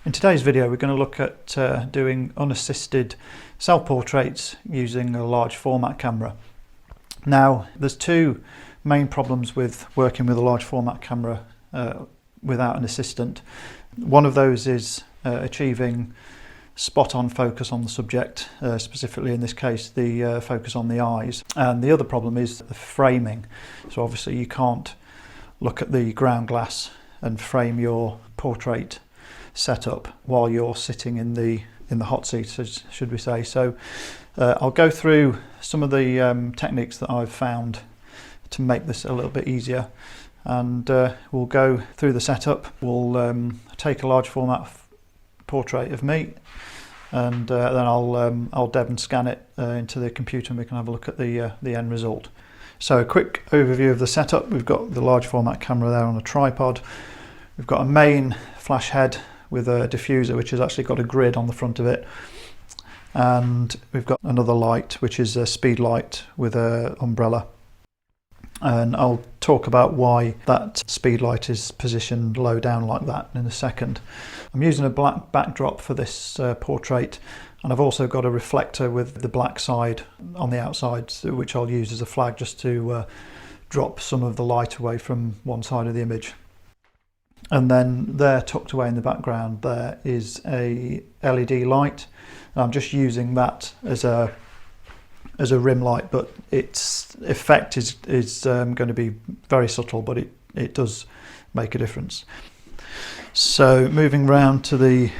In today's video we're going to look at doing unassisted self-portraits using a large format camera. Now there's two main problems with working with a large format camera without an assistant. One of those is achieving spot-on focus on the subject, specifically in this case the focus on the eyes, and the other problem is the framing. So obviously you can't look at the ground glass and frame your portrait setup while you're sitting in the hot seat, should we say. So I'll go through some of the techniques that I've found to make this a little bit easier, and we'll go through the setup. We'll take a large format portrait of me, and then I'll deb and scan it into the computer, and we can have a look at the end result. So a quick overview of the setup. We've got the large format camera there on a tripod. We've got a main flash head with a diffuser which has actually got a grid on the front of it, and we've got another light which is a speed light with an umbrella, and I'll talk about why that speed light is positioned low down like that in a second. I'm using a black backdrop for this portrait, and I've also got a reflector with the black side on the outside, which I'll use as a flag just to drop some of the light away from one side of the image. And then there, tucked away in the background, there is a LED light. I'm just using that as a rim light, but its effect is going to be very subtle, but it does make a difference. So moving round to the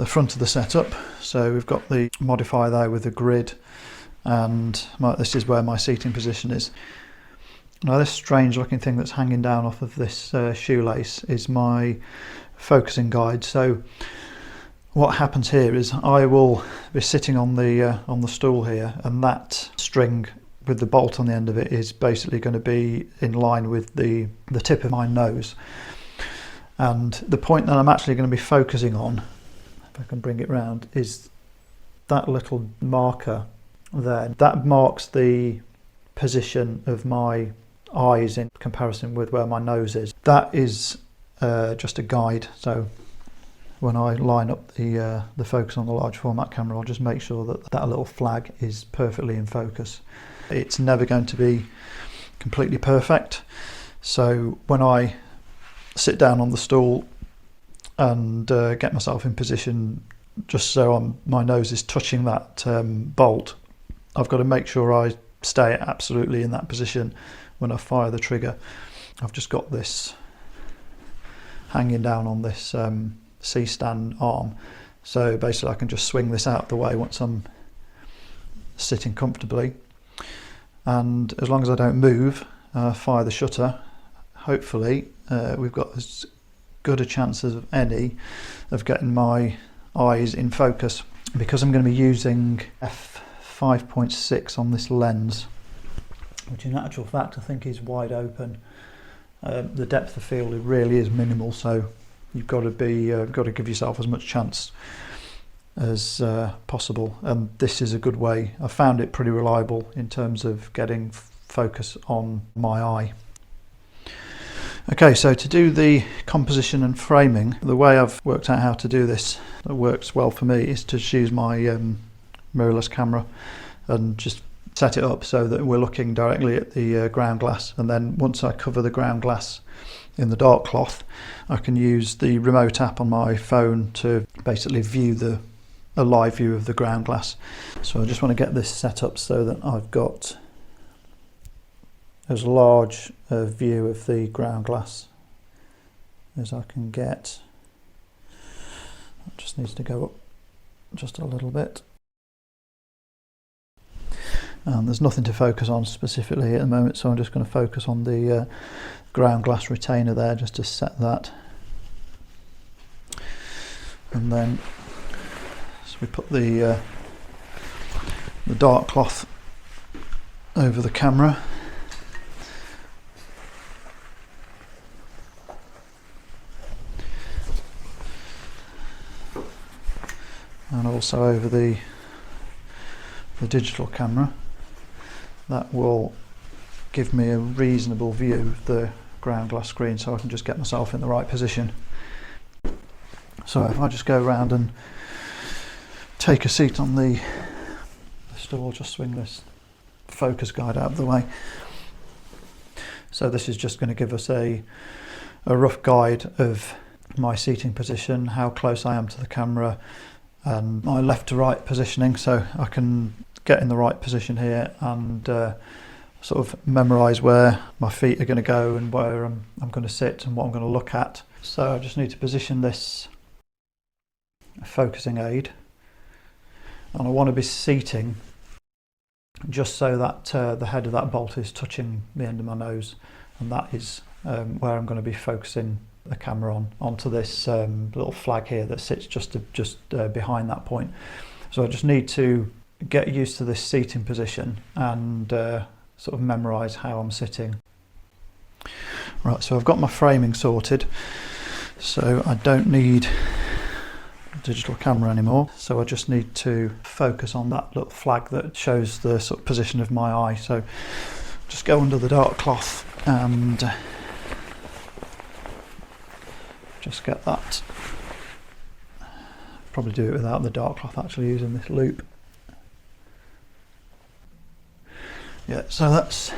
front of the setup, so we've got the modifier there with the grid, and this is where my seating position is. Now this strange looking thing that's hanging down off of this shoelace is my focusing guide. So what happens here is I will be sitting on the stool here, and that string with the bolt on the end of it is basically going to be in line with the tip of my nose. And the point that I'm actually going to be focusing on, if I can bring it round, is that little marker there. That marks the position of my eyes in comparison with where my nose is. That is just a guide, so when I line up the focus on the large format camera, I'll just make sure that that little flag is perfectly in focus. It's never going to be completely perfect, so when I sit down on the stool and get myself in position just so my nose is touching that bolt, I've got to make sure I stay absolutely in that position when I fire the trigger. I've just got this hanging down on this C-stand arm, so basically I can just swing this out the way once I'm sitting comfortably, and as long as I don't move, fire the shutter, hopefully we've got as good a chance as any of getting my eyes in focus. Because I'm going to be using f5.6 on this lens, which in actual fact I think is wide open, the depth of field really is minimal, so you've got to give yourself as much chance as possible, and this is a good way. I found it pretty reliable in terms of getting focus on my eye. Okay, so to do the composition and framing, the way I've worked out how to do this that works well for me is to use my mirrorless camera and just set it up so that we're looking directly at the ground glass, and then once I cover the ground glass in the dark cloth, I can use the remote app on my phone to basically view a live view of the ground glass. So I just want to get this set up so that I've got as large a view of the ground glass as I can get. It just needs to go up just a little bit. There's nothing to focus on specifically at the moment, so I'm just going to focus on the ground glass retainer there just to set that. And then so we put the dark cloth over the camera. And also over the digital camera. That will give me a reasonable view of the ground glass screen, so I can just get myself in the right position. So if I just go around and take a seat on the stool, just swing this focus guide out of the way. So this is just going to give us a rough guide of my seating position, how close I am to the camera, and my left to right positioning, so I can get in the right position here and sort of memorise where my feet are going to go and where I'm going to sit and what I'm going to look at. So I just need to position this focusing aid, and I want to be seating just so that the head of that bolt is touching the end of my nose, and that is where I'm going to be focusing the camera onto this little flag here that sits just behind that point. So I just need to get used to this seating position and sort of memorise how I'm sitting. Right, so I've got my framing sorted, so I don't need a digital camera anymore. So I just need to focus on that little flag that shows the sort of position of my eye. So just go under the dark cloth and just get that. Probably do it without the dark cloth, actually using this loop. Yeah, so that's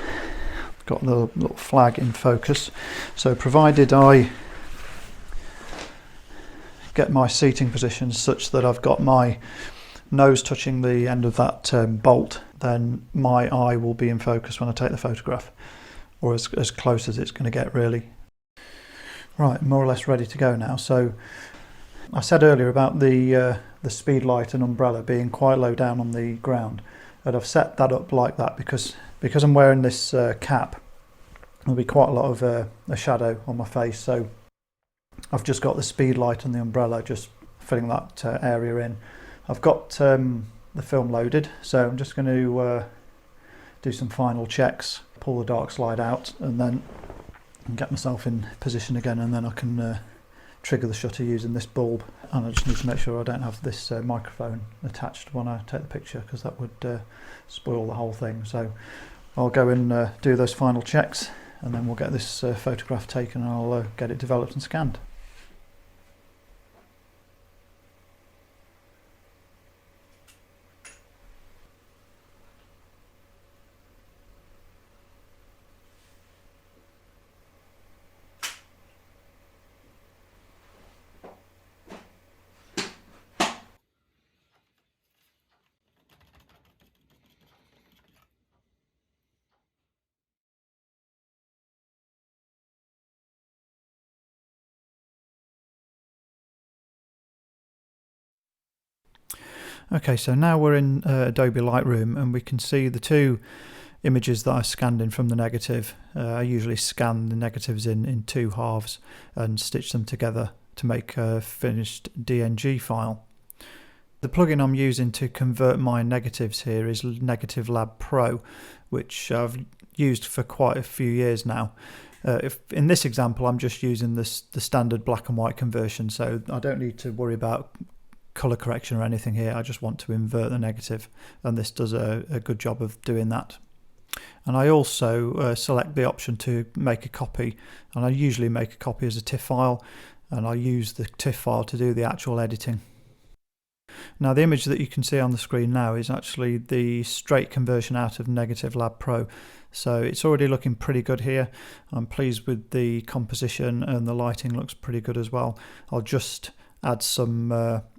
got the little flag in focus. So provided I get my seating position such that I've got my nose touching the end of that bolt, then my eye will be in focus when I take the photograph, or as close as it's going to get, really. Right, more or less ready to go now. So I said earlier about the speed light and umbrella being quite low down on the ground, and I've set that up like that because I'm wearing this cap. There'll be quite a lot of a shadow on my face, so I've just got the speed light and the umbrella just filling that area in. I've got the film loaded, so I'm just going to do some final checks, pull the dark slide out, and then get myself in position again, and then I can trigger the shutter using this bulb. And I just need to make sure I don't have this microphone attached when I take the picture, because that would spoil the whole thing. So I'll go and do those final checks, and then we'll get this photograph taken, and I'll get it developed and scanned. Okay, so now we're in Adobe Lightroom, and we can see the two images that I scanned in from the negative. I usually scan the negatives in two halves and stitch them together to make a finished DNG file. The plugin I'm using to convert my negatives here is Negative Lab Pro, which I've used for quite a few years now. In this example, I'm just using the standard black and white conversion, so I don't need to worry about colour correction or anything here. I just want to invert the negative, and this does a good job of doing that. And I also select the option to make a copy, and I usually make a copy as a TIFF file, and I use the TIFF file to do the actual editing. Now the image that you can see on the screen now is actually the straight conversion out of Negative Lab Pro, so it's already looking pretty good here. I'm pleased with the composition, and the lighting looks pretty good as well. I'll just add some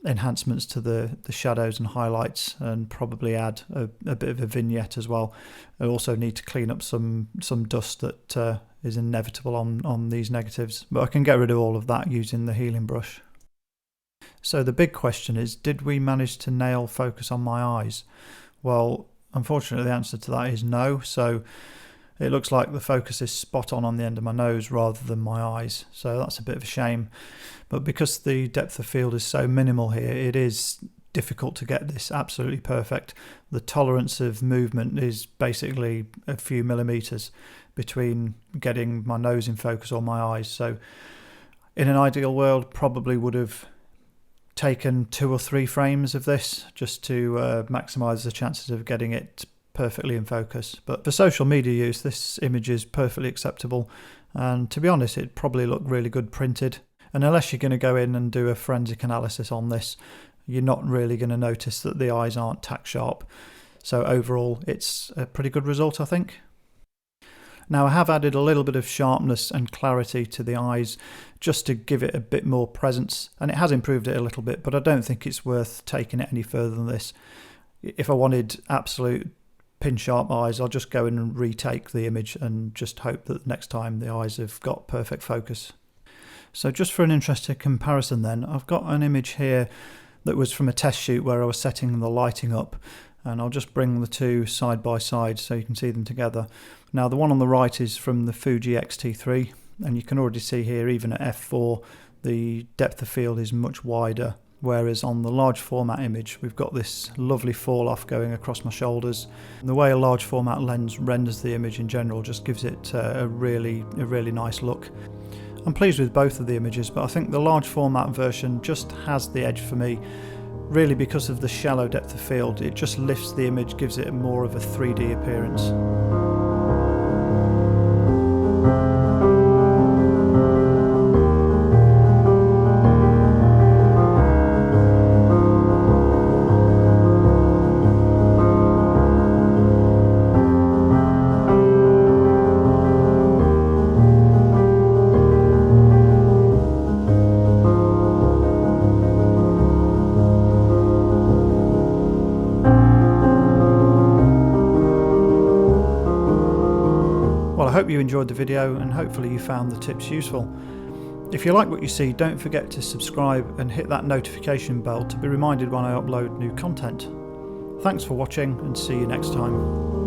enhancements to the shadows and highlights, and probably add a bit of a vignette as well. I also need to clean up some dust that is inevitable on these negatives, but I can get rid of all of that using the healing brush. So the big question is, did we manage to nail focus on my eyes? Well, unfortunately the answer to that is no. So it looks like the focus is spot on the end of my nose rather than my eyes, so that's a bit of a shame. But because the depth of field is so minimal here, it is difficult to get this absolutely perfect. The tolerance of movement is basically a few millimeters between getting my nose in focus or my eyes. So in an ideal world, probably would have taken 2 or 3 frames of this just to maximize the chances of getting it perfectly in focus. But for social media use, this image is perfectly acceptable, and to be honest, it probably looked really good printed. And unless you're going to go in and do a forensic analysis on this, you're not really going to notice that the eyes aren't tack sharp. So overall, it's a pretty good result, I think. Now, I have added a little bit of sharpness and clarity to the eyes just to give it a bit more presence, and it has improved it a little bit, but I don't think it's worth taking it any further than this. If I wanted absolute pin sharp eyes, I'll just go in and retake the image and just hope that next time the eyes have got perfect focus. So just for an interesting comparison then, I've got an image here that was from a test shoot where I was setting the lighting up, and I'll just bring the two side by side so you can see them together. Now the one on the right is from the Fuji X-T3, and you can already see here even at f4 the depth of field is much wider, whereas on the large format image we've got this lovely fall off going across my shoulders. And the way a large format lens renders the image in general just gives it a really nice look. I'm pleased with both of the images, but I think the large format version just has the edge for me, really because of the shallow depth of field. It just lifts the image, gives it more of a 3D appearance. Well, I hope you enjoyed the video and hopefully you found the tips useful. If you like what you see, don't forget to subscribe and hit that notification bell to be reminded when I upload new content. Thanks for watching and see you next time.